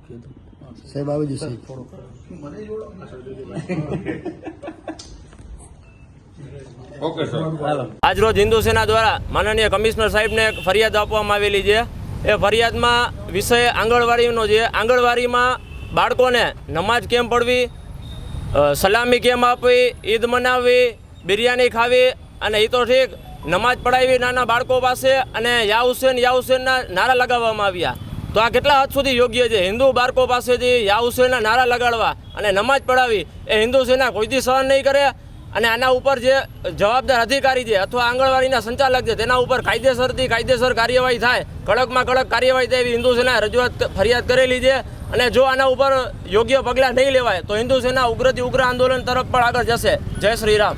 સાહેબ આવી જશે. આજરોજ હિન્દુ સેના દ્વારા માનનીય કમિશનર સાહેબને એક ફરિયાદ આપવામાં આવેલી છે. એ ફરિયાદમાં વિષય આંગણવાડીનો છે. આંગણવાડીમાં બાળકોને નમાજ કેમ પઢવી, સલામી કેમ આપવી, ઈદ મનાવવી, બિરયાની ખાવી, અને એ તો ઠીક નમાજ પઢાવી નાના બાળકો પાસે અને યા હુસેનના નારા લગાવવામાં આવ્યા. તો આ કેટલા હદ સુધી યોગ્ય છે? હિન્દુ બાળકો પાસેથી યા હુસેનના નારા લગાડવા અને નમાજ પઢાવી એ હિન્દુ સેના કોઈથી સહન નહીં કરે. અને આના ઉપર જે જવાબદાર અધિકારી છે અથવા આંગણવાડીના સંચાલક છે તેના ઉપર કાયદેસર કાર્યવાહી થાય, કડકમાં કડક કાર્યવાહી થાય એવી હિન્દુ સેનાએ રજૂઆત ફરિયાદ કરેલી છે. અને જો આના ઉપર યોગ્ય પગલાં નહીં લેવાય તો હિન્દુ સેના ઉગ્રથી ઉગ્ર આંદોલન તરફ પણ આગળ જશે. જય શ્રી રામ.